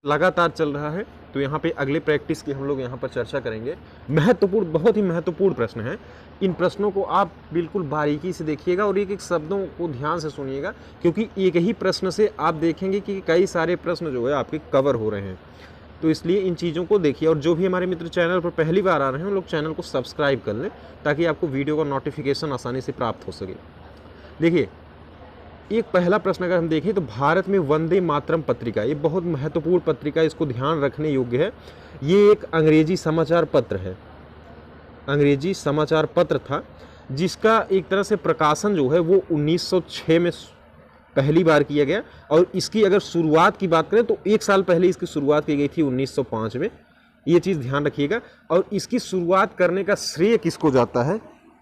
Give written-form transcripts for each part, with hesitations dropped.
लगातार चल रहा है। तो यहाँ पे अगले प्रैक्टिस की हम लोग यहाँ पर चर्चा करेंगे। महत्वपूर्ण, बहुत ही महत्वपूर्ण प्रश्न है। इन प्रश्नों को आप बिल्कुल बारीकी से देखिएगा और एक एक शब्दों को ध्यान से सुनिएगा, क्योंकि एक ही प्रश्न से आप देखेंगे कि कई सारे प्रश्न जो है आपके कवर हो रहे हैं। तो इसलिए इन चीज़ों को देखिए। और जो भी हमारे मित्र चैनल पर पहली बार आ रहे हैं उन लोग चैनल को सब्सक्राइब कर लें, ताकि आपको वीडियो का नोटिफिकेशन आसानी से प्राप्त हो सके। देखिए, एक पहला प्रश्न अगर हम देखें तो भारत में वंदे मातरम पत्रिका, ये बहुत महत्वपूर्ण पत्रिका है, इसको ध्यान रखने योग्य है। ये एक अंग्रेजी समाचार पत्र है, अंग्रेजी समाचार पत्र था, जिसका एक तरह से प्रकाशन जो है वो 1906 में पहली बार किया गया। और इसकी अगर शुरुआत की बात करें तो एक साल पहले इसकी शुरुआत की गई थी 1905 में। ये चीज़ ध्यान रखिएगा। और इसकी शुरुआत करने का श्रेय किसको जाता है,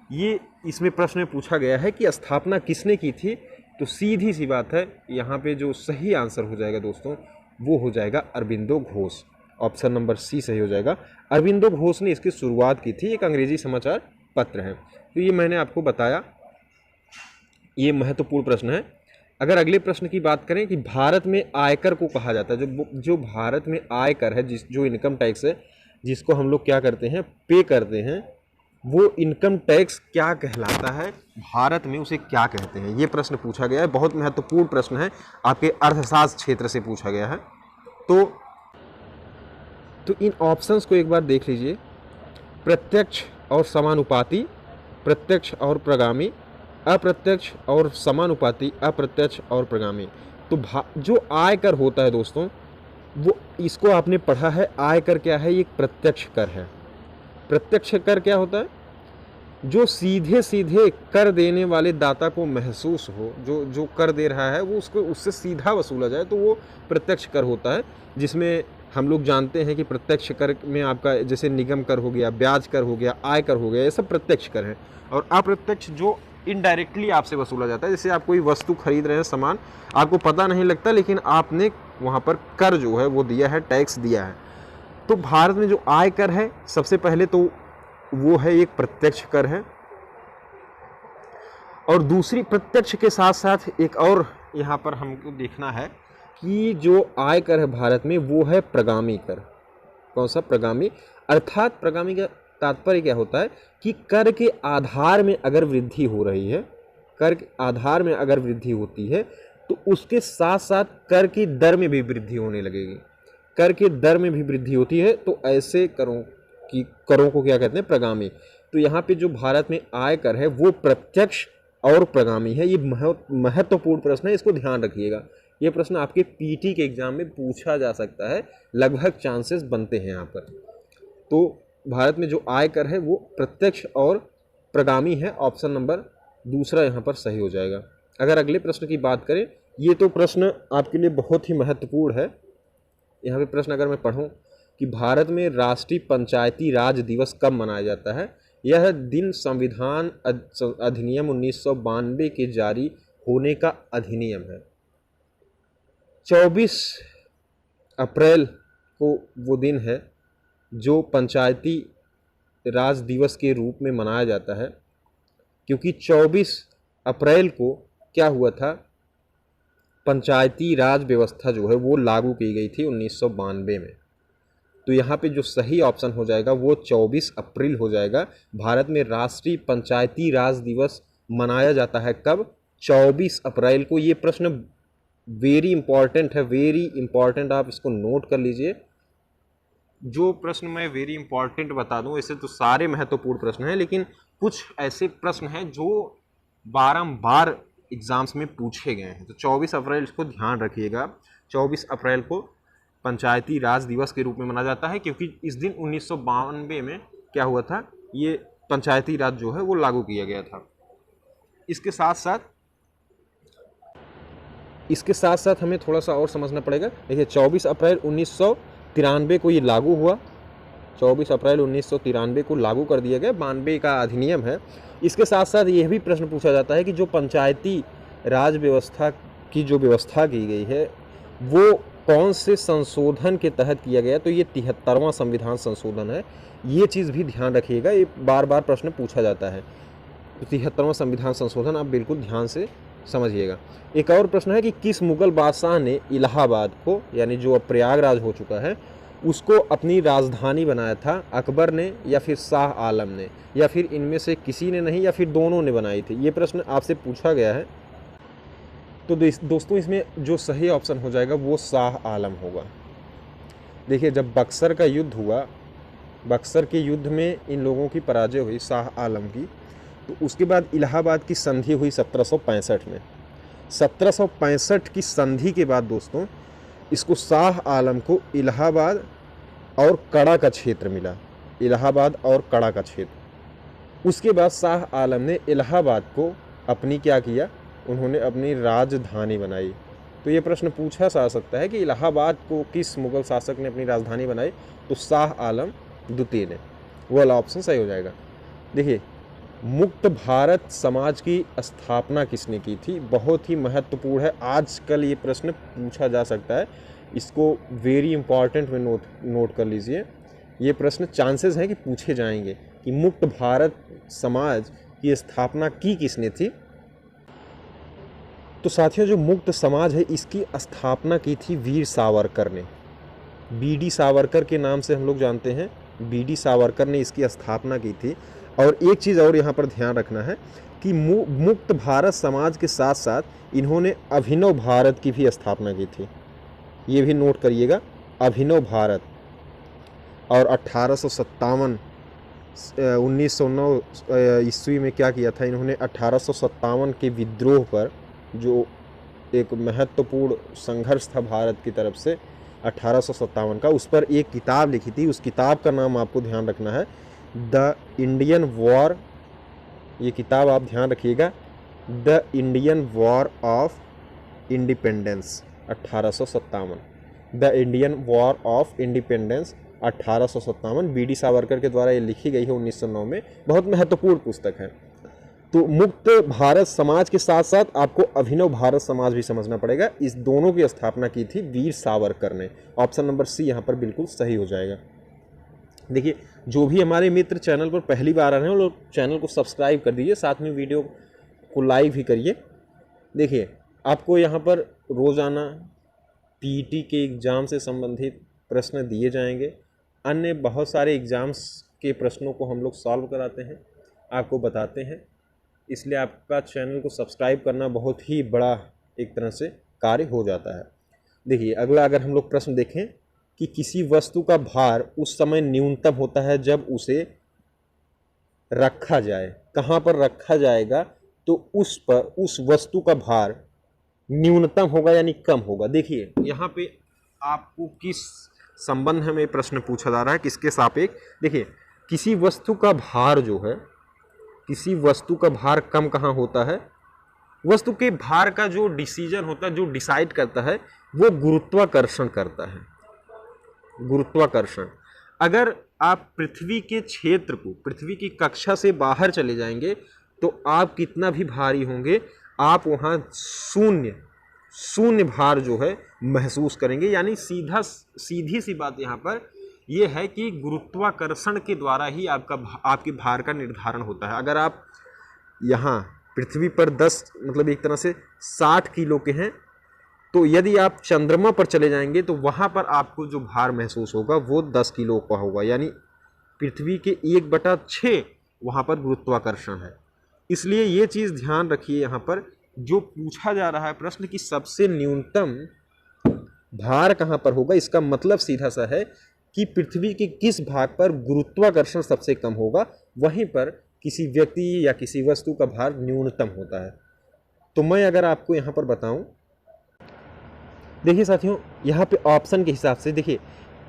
ये इसमें प्रश्न में पूछा गया है कि स्थापना किसने की थी। तो सीधी सी बात है, यहाँ पे जो सही आंसर हो जाएगा दोस्तों वो हो जाएगा Aurobindo Ghosh. Option number C सही हो जाएगा। अरबिंदो घोष ने इसकी शुरुआत की थी। एक अंग्रेजी समाचार पत्र है। तो ये मैंने आपको बताया, ये महत्वपूर्ण प्रश्न है। अगर अगले प्रश्न की बात करें कि भारत में आयकर को कहा जाता है, जो भारत में आयकर है, जो इनकम टैक्स है, जिसको हम लोग क्या करते हैं, पे करते हैं, वो इनकम टैक्स क्या कहलाता है, भारत में उसे क्या कहते हैं, ये प्रश्न पूछा गया है। बहुत महत्वपूर्ण प्रश्न है, आपके अर्थशास्त्र क्षेत्र से पूछा गया है। तो इन ऑप्शंस को एक बार देख लीजिए। प्रत्यक्ष और समानुपाती, प्रत्यक्ष और प्रगामी, अप्रत्यक्ष और समानुपाती, अप्रत्यक्ष और प्रगामी। तो जो आयकर होता है दोस्तों, वो इसको आपने पढ़ा है। आयकर क्या है, ये प्रत्यक्ष कर है। प्रत्यक्ष कर क्या होता है, जो सीधे सीधे कर देने वाले दाता को महसूस हो, जो कर दे रहा है वो उससे सीधा वसूला जाए, तो वो प्रत्यक्ष कर होता है। जिसमें हम लोग जानते हैं कि प्रत्यक्ष कर में आपका जैसे निगम कर हो गया, ब्याज कर हो गया, आय कर हो गया, ये सब प्रत्यक्ष कर हैं। और अप्रत्यक्ष जो इनडायरेक्टली आपसे वसूला जाता है, जैसे आप कोई वस्तु खरीद रहे हैं, सामान आपको पता नहीं लगता, लेकिन आपने वहाँ पर कर जो है वो दिया है, टैक्स दिया है। तो भारत में जो आय कर है, सबसे पहले तो वो है एक प्रत्यक्ष कर है। और दूसरी प्रत्यक्ष के साथ साथ एक और यहाँ पर हमको देखना है कि जो आय कर है भारत में वो है प्रगामी कर। कौन सा, प्रगामी। अर्थात प्रगामी का तात्पर्य क्या होता है कि कर के आधार में अगर वृद्धि हो रही है, कर के आधार में अगर वृद्धि होती है तो उसके साथ साथ कर की दर में भी वृद्धि होने लगेगी। कर के दर में भी वृद्धि होती है, तो ऐसे करों को क्या कहते हैं, प्रगामी। तो यहाँ पे जो भारत में आय कर है वो प्रत्यक्ष और प्रगामी है। ये महत्वपूर्ण प्रश्न है, इसको ध्यान रखिएगा। ये प्रश्न आपके पीटी के एग्जाम में पूछा जा सकता है, लगभग चांसेस बनते हैं यहाँ पर। तो भारत में जो आय कर है वो प्रत्यक्ष और प्रगामी है। ऑप्शन नंबर दूसरा यहाँ पर सही हो जाएगा। अगर अगले प्रश्न की बात करें, ये तो प्रश्न आपके लिए बहुत ही महत्वपूर्ण है। यहाँ पे प्रश्न अगर मैं पढ़ूँ कि भारत में राष्ट्रीय पंचायती राज दिवस कब मनाया जाता है। यह दिन संविधान अधिनियम 1992 के जारी होने का अधिनियम है। 24 अप्रैल को वो दिन है जो पंचायती राज दिवस के रूप में मनाया जाता है, क्योंकि 24 अप्रैल को क्या हुआ था, पंचायती राज व्यवस्था जो है वो लागू की गई थी 1992 में। तो यहाँ पे जो सही ऑप्शन हो जाएगा वो 24 अप्रैल हो जाएगा। भारत में राष्ट्रीय पंचायती राज दिवस मनाया जाता है कब, 24 अप्रैल को। ये प्रश्न वेरी इंपॉर्टेंट है, वेरी इंपॉर्टेंट, आप इसको नोट कर लीजिए। जो प्रश्न मैं वेरी इंपॉर्टेंट बता दूं, ऐसे तो सारे महत्वपूर्ण प्रश्न हैं, लेकिन कुछ ऐसे प्रश्न हैं जो बारंबार एग्जाम्स में पूछे गए हैं। तो 24 अप्रैल इसको ध्यान रखिएगा। 24 अप्रैल को पंचायती राज दिवस के रूप में मनाया जाता है, क्योंकि इस दिन 1992 में क्या हुआ था, ये पंचायती राज जो है वो लागू किया गया था। इसके साथ साथ हमें थोड़ा सा और समझना पड़ेगा। देखिए, 24 अप्रैल 1993 को ये लागू हुआ। 24 अप्रैल 1993 को लागू कर दिया गया, 92 का अधिनियम है। इसके साथ साथ यह भी प्रश्न पूछा जाता है कि जो पंचायती राज व्यवस्था की जो व्यवस्था की गई है वो कौन से संशोधन के तहत किया गया। तो ये 73वां संविधान संशोधन है। ये चीज़ भी ध्यान रखिएगा, ये बार बार प्रश्न पूछा जाता है। तो 73वां संविधान संशोधन आप बिल्कुल ध्यान से समझिएगा। एक और प्रश्न है कि किस मुगल बादशाह ने इलाहाबाद को, यानी जो अब प्रयागराज हो चुका है, उसको अपनी राजधानी बनाया था? अकबर ने या फिर शाह आलम ने, या फिर इनमें से किसी ने नहीं, या फिर दोनों ने बनाई थी? ये प्रश्न आपसे पूछा गया है। तो दोस्तों इसमें जो सही ऑप्शन हो जाएगा वो शाह आलम होगा। देखिए जब बक्सर का युद्ध हुआ, बक्सर के युद्ध में इन लोगों की पराजय हुई शाह आलम की, तो उसके बाद इलाहाबाद की संधि हुई 1765 में। 1765 की संधि के बाद दोस्तों इसको शाह आलम को इलाहाबाद और कड़ा का क्षेत्र मिला, इलाहाबाद और कड़ा का क्षेत्र। उसके बाद शाह आलम ने इलाहाबाद को अपनी क्या किया, उन्होंने अपनी राजधानी बनाई। तो ये प्रश्न पूछा जा सकता है कि इलाहाबाद को किस मुगल शासक ने अपनी राजधानी बनाई? तो शाह आलम द्वितीय ने। वो वाला ऑप्शन सही हो जाएगा। देखिए मुक्त भारत समाज की स्थापना किसने की थी? बहुत ही महत्वपूर्ण है, आजकल ये प्रश्न पूछा जा सकता है, इसको वेरी इंपॉर्टेंट में नोट कर लीजिए। ये प्रश्न चांसेस हैं कि पूछे जाएंगे कि मुक्त भारत समाज की स्थापना की किसने थी। तो साथियों जो मुक्त समाज है इसकी स्थापना की थी वीर सावरकर ने, बीडी सावरकर के नाम से हम लोग जानते हैं। बीडी सावरकर ने इसकी स्थापना की थी। और एक चीज़ और यहाँ पर ध्यान रखना है कि मुक्त भारत समाज के साथ साथ इन्होंने अभिनव भारत की भी स्थापना की थी। ये भी नोट करिएगा, अभिनव भारत। और 1857 1909 ईस्वी में क्या किया था इन्होंने? 1857 के विद्रोह पर, जो एक महत्वपूर्ण संघर्ष था भारत की तरफ से 1857 का, उस पर एक किताब लिखी थी। उस किताब का नाम आपको ध्यान रखना है, द इंडियन वॉर। ये किताब आप ध्यान रखिएगा, the Indian war of independence 1857, the Indian war of independence 1857। VD Savarkar के द्वारा ये लिखी गई है 1909 में। बहुत महत्वपूर्ण पुस्तक है। तो मुक्त भारत समाज के साथ साथ आपको अभिनव भारत समाज भी समझना पड़ेगा। इस दोनों की स्थापना की थी वीर सावरकर ने। ऑप्शन नंबर सी यहाँ पर बिल्कुल सही हो जाएगा। देखिए जो भी हमारे मित्र चैनल पर पहली बार आ रहे हैं वो लोग चैनल को सब्सक्राइब कर दीजिए, साथ में वीडियो को लाइक भी करिए। देखिए आपको यहाँ पर रोज़ाना पीईटी के एग्ज़ाम से संबंधित प्रश्न दिए जाएंगे। अन्य बहुत सारे एग्ज़ाम्स के प्रश्नों को हम लोग सॉल्व कराते हैं, आपको बताते हैं। इसलिए आपका चैनल को सब्सक्राइब करना बहुत ही बड़ा एक तरह से कार्य हो जाता है। देखिए अगला अगर हम लोग प्रश्न देखें कि किसी वस्तु का भार उस समय न्यूनतम होता है जब उसे रखा जाए। कहाँ पर रखा जाएगा? तो उस वस्तु का भार न्यूनतम होगा यानी कम होगा। देखिए यहाँ पे आपको किस संबंध में प्रश्न पूछा जा रहा है, किसके सापेक्ष? देखिए किसी वस्तु का भार जो है, किसी वस्तु का भार कम कहाँ होता है? वस्तु के भार का जो डिसीजन होता है, जो डिसाइड करता है, वो गुरुत्वाकर्षण करता है। गुरुत्वाकर्षण। अगर आप पृथ्वी के क्षेत्र को, पृथ्वी की कक्षा से बाहर चले जाएंगे तो आप कितना भी भारी होंगे, आप वहाँ शून्य भार जो है महसूस करेंगे। यानी सीधी सी बात यहाँ पर यह है कि गुरुत्वाकर्षण के द्वारा ही आपके भार का निर्धारण होता है। अगर आप यहाँ पृथ्वी पर 10 मतलब एक तरह से 60 किलो के हैं, तो यदि आप चंद्रमा पर चले जाएंगे तो वहाँ पर आपको जो भार महसूस होगा वो 10 किलो का होगा। यानी पृथ्वी के 1/6 वहाँ पर गुरुत्वाकर्षण है। इसलिए ये चीज़ ध्यान रखिए यहाँ पर जो पूछा जा रहा है प्रश्न कि सबसे न्यूनतम भार कहाँ पर होगा, इसका मतलब सीधा सा है कि पृथ्वी के किस भाग पर गुरुत्वाकर्षण सबसे कम होगा, वहीं पर किसी व्यक्ति या किसी वस्तु का भार न्यूनतम होता है। तो मैं अगर आपको यहाँ पर बताऊं, देखिए साथियों यहाँ पे ऑप्शन के हिसाब से देखिए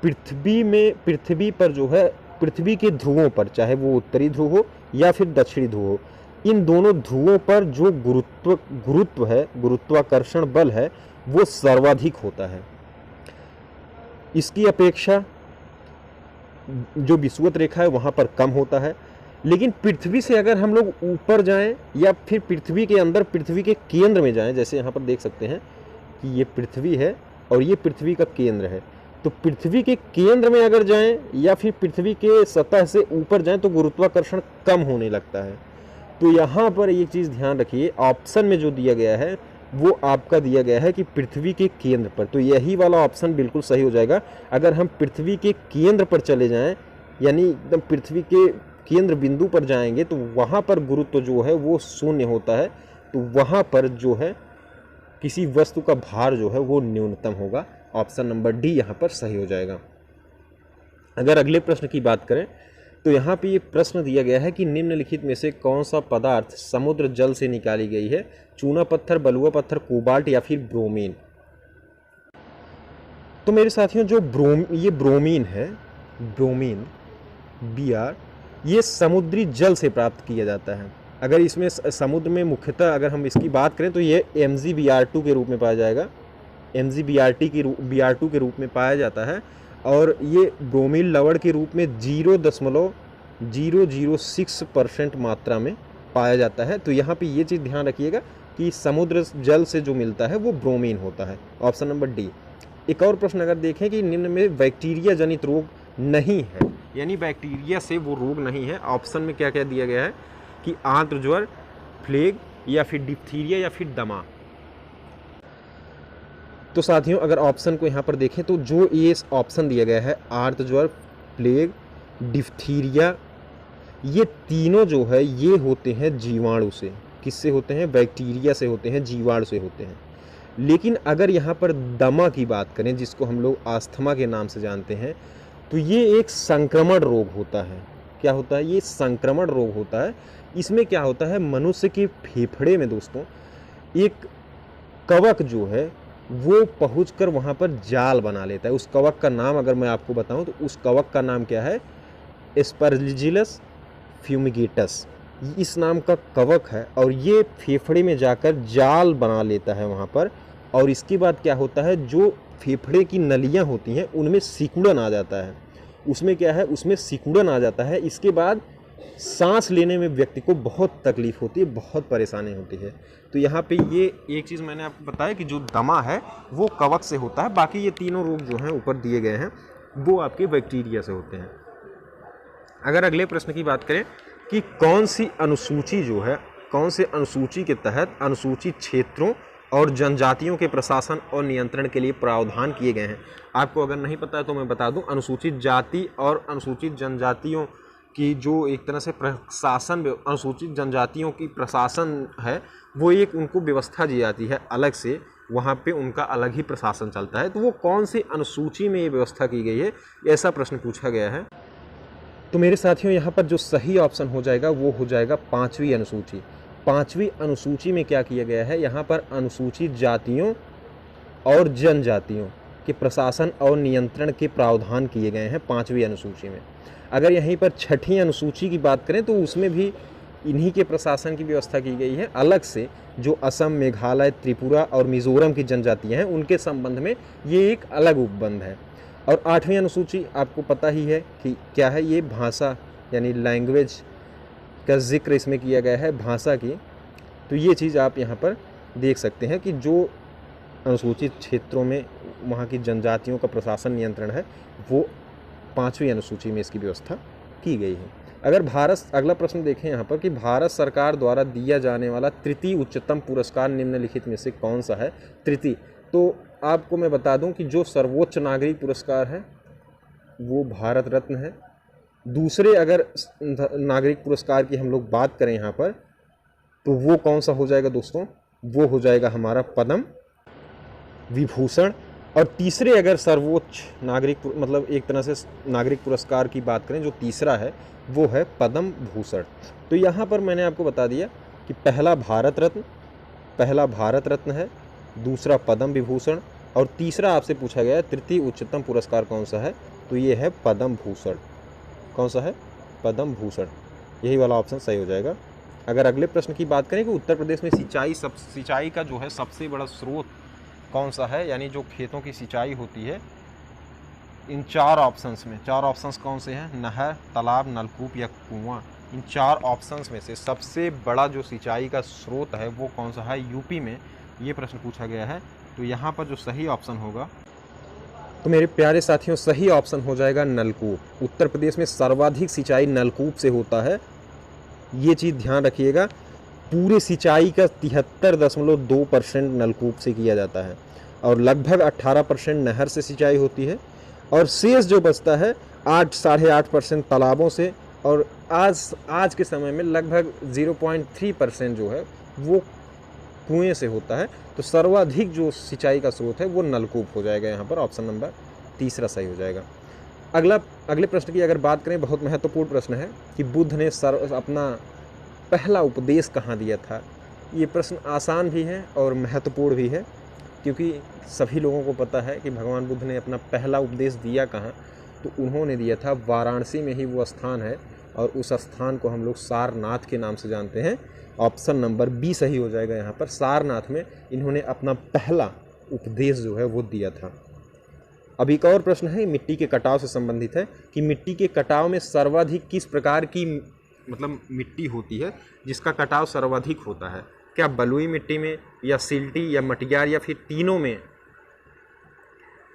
पृथ्वी पर जो है, पृथ्वी के ध्रुवों पर, चाहे वो उत्तरी ध्रुव हो या फिर दक्षिणी ध्रुव हो, इन दोनों ध्रुवों पर जो गुरुत्व है, गुरुत्वाकर्षण बल है, वो सर्वाधिक होता है। इसकी अपेक्षा जो विषुवत रेखा है वहाँ पर कम होता है। लेकिन पृथ्वी से अगर हम लोग ऊपर जाएं या फिर पृथ्वी के अंदर, पृथ्वी के केंद्र में जाएं, जैसे यहाँ पर देख सकते हैं कि ये पृथ्वी है और ये पृथ्वी का केंद्र है, तो पृथ्वी के केंद्र में अगर जाएं या फिर पृथ्वी के सतह से ऊपर जाएं तो गुरुत्वाकर्षण कम होने लगता है। तो यहाँ पर एक चीज़ ध्यान रखिए, ऑप्शन में जो दिया गया है वो आपका दिया गया है कि पृथ्वी के केंद्र पर, तो यही वाला ऑप्शन बिल्कुल सही हो जाएगा। अगर हम पृथ्वी के केंद्र पर चले जाएं, यानी एकदम पृथ्वी के केंद्र बिंदु पर जाएंगे, तो वहाँ पर गुरुत्व जो है वो शून्य होता है, तो वहाँ पर जो है किसी वस्तु का भार जो है वो न्यूनतम होगा। ऑप्शन नंबर डी यहाँ पर सही हो जाएगा। अगर अगले प्रश्न की बात करें तो यहाँ पे ये प्रश्न दिया गया है कि निम्नलिखित में से कौन सा पदार्थ समुद्र जल से निकाली गई है? चूना पत्थर, बलुआ पत्थर, कोबाल्ट या फिर ब्रोमीन। तो मेरे साथियों जो ये ब्रोमीन है, ब्रोमीन Br, ये समुद्री जल से प्राप्त किया जाता है। अगर इसमें समुद्र में मुख्यतः अगर हम इसकी बात करें तो ये MgBr2 के रूप में पाया जाएगा, Br2 के रूप में पाया जाता है, और ये ब्रोमीन लवण के रूप में 0.006% मात्रा में पाया जाता है। तो यहाँ पे ये चीज़ ध्यान रखिएगा कि समुद्र जल से जो मिलता है वो ब्रोमीन होता है। Option number D. एक और प्रश्न अगर देखें कि निम्न में बैक्टीरिया जनित रोग नहीं है, यानी बैक्टीरिया से वो रोग नहीं है, ऑप्शन में क्या क्या दिया गया है कि आंत्र ज्वर, प्लेग या फिर डिप्थीरिया या फिर दमा। तो साथियों अगर ऑप्शन को यहाँ पर देखें तो जो ये ऑप्शन दिया गया है आंत्र ज्वर, प्लेग, डिप्थीरिया, ये तीनों जो है ये होते हैं जीवाणु से। किससे होते हैं? बैक्टीरिया से होते हैं, जीवाणु से होते हैं। लेकिन अगर यहाँ पर दमा की बात करें, जिसको हम लोग अस्थमा के नाम से जानते हैं, तो ये एक संक्रमण रोग होता है। क्या होता है? ये संक्रमण रोग होता है। इसमें क्या होता है, मनुष्य के फेफड़े में दोस्तों एक कवक जो है वो पहुंचकर वहाँ पर जाल बना लेता है। उस कवक का नाम अगर मैं आपको बताऊं तो उस कवक का नाम क्या है? एस्परजिलस फ्यूमिगेटस, इस नाम का कवक है, और ये फेफड़े में जाकर जाल बना लेता है वहाँ पर। और इसके बाद क्या होता है, जो फेफड़े की नलियाँ होती हैं उनमें सिकुड़न आ जाता है। उसमें क्या है, उसमें सिकुड़न आ जाता है। इसके बाद सांस लेने में व्यक्ति को बहुत तकलीफ होती है, बहुत परेशानी होती है। तो यहाँ पे ये एक चीज़ मैंने आपको बताया कि जो दमा है वो कवक से होता है, बाकी ये तीनों रोग जो हैं ऊपर दिए गए हैं वो आपके बैक्टीरिया से होते हैं। अगर अगले प्रश्न की बात करें कि कौन सी अनुसूची जो है, कौन से अनुसूची के तहत अनुसूचित क्षेत्रों और जनजातियों के प्रशासन और नियंत्रण के लिए प्रावधान किए गए हैं। आपको अगर नहीं पता है तो मैं बता दूं, अनुसूचित जाति और अनुसूचित जनजातियों की जो एक तरह से प्रशासन, अनुसूचित जनजातियों की प्रशासन है, वो एक उनको व्यवस्था दी जाती है अलग से, वहाँ पे उनका अलग ही प्रशासन चलता है। तो वो कौन सी अनुसूची में ये व्यवस्था की गई है, ऐसा प्रश्न पूछा गया है। तो मेरे साथियों यहाँ पर जो सही ऑप्शन हो जाएगा वो हो जाएगा 5वीं अनुसूची। 5वीं अनुसूची में क्या किया गया है, यहाँ पर अनुसूचित जातियों और जनजातियों के प्रशासन और नियंत्रण के प्रावधान किए गए हैं 5वीं अनुसूची में। अगर यहीं पर 6ठी अनुसूची की बात करें तो उसमें भी इन्हीं के प्रशासन की व्यवस्था की गई है अलग से। जो असम, मेघालय, त्रिपुरा और मिजोरम की जनजातियाँ हैं उनके संबंध में ये एक अलग उपबंध है। और 8वीं अनुसूची आपको पता ही है कि क्या है, ये भाषा यानी लैंग्वेज का जिक्र इसमें किया गया है, भाषा की। तो ये चीज़ आप यहाँ पर देख सकते हैं कि जो अनुसूचित क्षेत्रों में वहाँ की जनजातियों का प्रशासन नियंत्रण है वो 5वीं अनुसूची में इसकी व्यवस्था की गई है। अगर अगला प्रश्न देखें यहाँ पर कि भारत सरकार द्वारा दिया जाने वाला तृतीय उच्चतम पुरस्कार निम्नलिखित में से कौन सा है? तृतीय, तो आपको मैं बता दूं कि जो सर्वोच्च नागरिक पुरस्कार है वो भारत रत्न है। दूसरे अगर नागरिक पुरस्कार की हम लोग बात करें यहाँ पर तो वो कौन सा हो जाएगा दोस्तों? वो हो जाएगा हमारा पद्म विभूषण। और तीसरे अगर सर्वोच्च नागरिक मतलब एक तरह से नागरिक पुरस्कार की बात करें, जो तीसरा है वो है पद्म भूषण। तो यहाँ पर मैंने आपको बता दिया कि पहला भारत रत्न है, दूसरा पद्म विभूषण, और तीसरा आपसे पूछा गया तृतीय उच्चतम पुरस्कार कौन सा है, तो ये है पद्म भूषण। कौन सा है? पद्म भूषण। यही वाला ऑप्शन सही हो जाएगा। अगर अगले प्रश्न की बात करें कि उत्तर प्रदेश में सिंचाई का जो है सबसे बड़ा स्रोत कौन सा है, यानी जो खेतों की सिंचाई होती है, इन 4 ऑप्शंस में 4 ऑप्शंस कौन से हैं? नहर, तालाब, नलकूप या कुआं। इन 4 ऑप्शंस में से सबसे बड़ा जो सिंचाई का स्रोत है वो कौन सा है? यूपी में ये प्रश्न पूछा गया है। तो यहाँ पर जो सही ऑप्शन होगा, तो मेरे प्यारे साथियों सही ऑप्शन हो जाएगा नलकूप। उत्तर प्रदेश में सर्वाधिक सिंचाई नलकूप से होता है। ये चीज़ ध्यान रखिएगा। पूरे सिंचाई का 73.2% नलकूप से किया जाता है और लगभग 18% नहर से सिंचाई होती है और शेष जो बचता है 8-8.5% तालाबों से और आज के समय में लगभग 0.3% जो है वो कुएं से होता है। तो सर्वाधिक जो सिंचाई का स्रोत है वो नलकूप हो जाएगा। यहाँ पर ऑप्शन नंबर तीसरा सही हो जाएगा। अगले प्रश्न की अगर बात करें, बहुत महत्वपूर्ण प्रश्न है कि बुद्ध ने अपना पहला उपदेश कहाँ दिया था। ये प्रश्न आसान भी है और महत्वपूर्ण भी है, क्योंकि सभी लोगों को पता है कि भगवान बुद्ध ने अपना पहला उपदेश दिया कहाँ, तो उन्होंने दिया था वाराणसी में ही वो स्थान है और उस स्थान को हम लोग सारनाथ के नाम से जानते हैं। ऑप्शन नंबर बी सही हो जाएगा। यहाँ पर सारनाथ में इन्होंने अपना पहला उपदेश जो है वो दिया था। अब एक और प्रश्न है, मिट्टी के कटाव से संबंधित है कि मिट्टी के कटाव में सर्वाधिक किस प्रकार की मिट्टी होती है जिसका कटाव सर्वाधिक होता है। क्या बलुई मिट्टी में या सिल्टी या मटियार या फिर तीनों में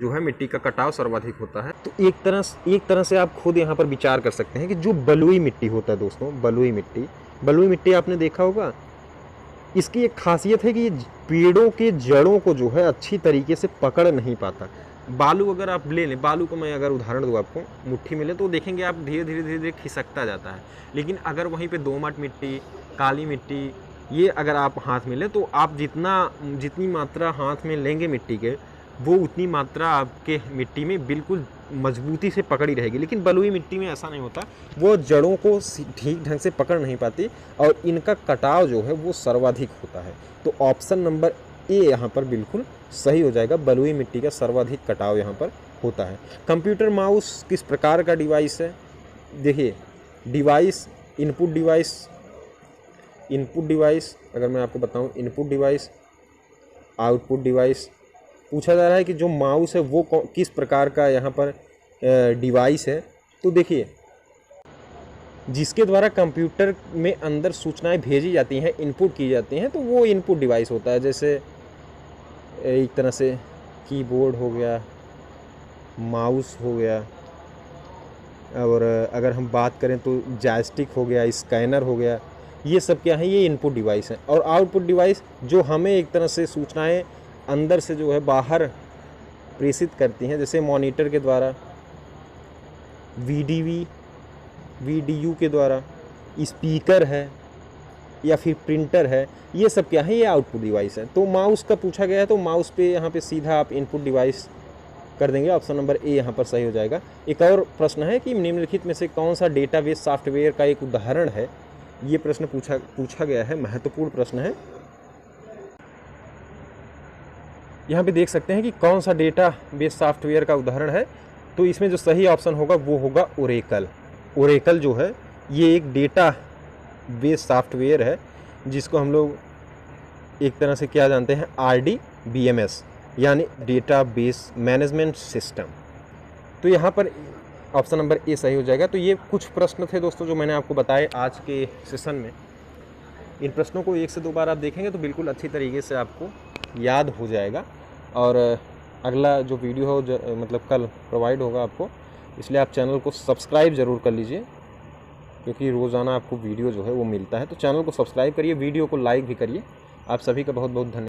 जो है मिट्टी का कटाव सर्वाधिक होता है। तो एक तरह से आप खुद यहाँ पर विचार कर सकते हैं कि जो बलुई मिट्टी होता है दोस्तों, बलुई मिट्टी आपने देखा होगा, इसकी एक खासियत है कि ये पेड़ों के जड़ों को जो है अच्छी तरीके से पकड़ नहीं पाता। बालू अगर आप ले लें, बालू को मैं अगर उदाहरण दूँ आपको, मुट्ठी में ले तो देखेंगे आप धीरे धीरे खिसकता जाता है। लेकिन अगर वहीं पे दोमट मिट्टी, काली मिट्टी, ये अगर आप हाथ में लें तो आप जितनी मात्रा हाथ में लेंगे मिट्टी के, वो उतनी मात्रा आपके मिट्टी में बिल्कुल मजबूती से पकड़ी रहेगी। लेकिन बलुई मिट्टी में ऐसा नहीं होता, वो जड़ों को ठीक ढंग से पकड़ नहीं पाती और इनका कटाव जो है वो सर्वाधिक होता है। तो ऑप्शन नंबर ए यहाँ पर बिल्कुल सही हो जाएगा। बलुई मिट्टी का सर्वाधिक कटाव यहाँ पर होता है। कंप्यूटर माउस किस प्रकार का डिवाइस है? देखिए, डिवाइस, इनपुट डिवाइस अगर मैं आपको बताऊं, इनपुट डिवाइस, आउटपुट डिवाइस। पूछा जा रहा है कि जो माउस है वो किस प्रकार का यहाँ पर डिवाइस है। तो देखिए, जिसके द्वारा कंप्यूटर में अंदर सूचनाएं भेजी जाती हैं, इनपुट की जाती हैं, तो वो इनपुट डिवाइस होता है। जैसे एक तरह से कीबोर्ड हो गया, माउस हो गया, और अगर हम बात करें तो जॉयस्टिक हो गया, स्कैनर हो गया, ये सब क्या है, ये इनपुट डिवाइस हैं। और आउटपुट डिवाइस जो हमें एक तरह से सूचनाएं अंदर से जो है बाहर प्रेषित करती हैं, जैसे मॉनिटर के द्वारा, VDU के द्वारा, स्पीकर है या फिर प्रिंटर है, ये सब क्या है, ये आउटपुट डिवाइस है। तो माउस का पूछा गया है तो माउस पे यहाँ पे सीधा आप इनपुट डिवाइस कर देंगे। ऑप्शन नंबर ए यहाँ पर सही हो जाएगा। एक और प्रश्न है कि निम्नलिखित में से कौन सा डेटाबेस सॉफ्टवेयर का एक उदाहरण है। ये प्रश्न पूछा गया है, महत्वपूर्ण प्रश्न है। यहाँ पे देख सकते हैं कि कौन सा डेटाबेस सॉफ्टवेयर का उदाहरण है। तो इसमें जो सही ऑप्शन होगा वो होगा ओरेकल। ओरेकल जो है ये एक डेटाबेस सॉफ्टवेयर है जिसको हम लोग एक तरह से क्या जानते हैं, RDBMS यानी डेटाबेस मैनेजमेंट सिस्टम। तो यहाँ पर ऑप्शन नंबर ए सही हो जाएगा। तो ये कुछ प्रश्न थे दोस्तों जो मैंने आपको बताए आज के सेशन में। इन प्रश्नों को 1 से 2 बार आप देखेंगे तो बिल्कुल अच्छी तरीके से आपको याद हो जाएगा। और अगला जो वीडियो हो मतलब कल प्रोवाइड होगा आपको, इसलिए आप चैनल को सब्सक्राइब ज़रूर कर लीजिए, क्योंकि रोज़ाना आपको वीडियो जो है वो मिलता है। तो चैनल को सब्सक्राइब करिए, वीडियो को लाइक भी करिए। आप सभी का बहुत बहुत धन्यवाद।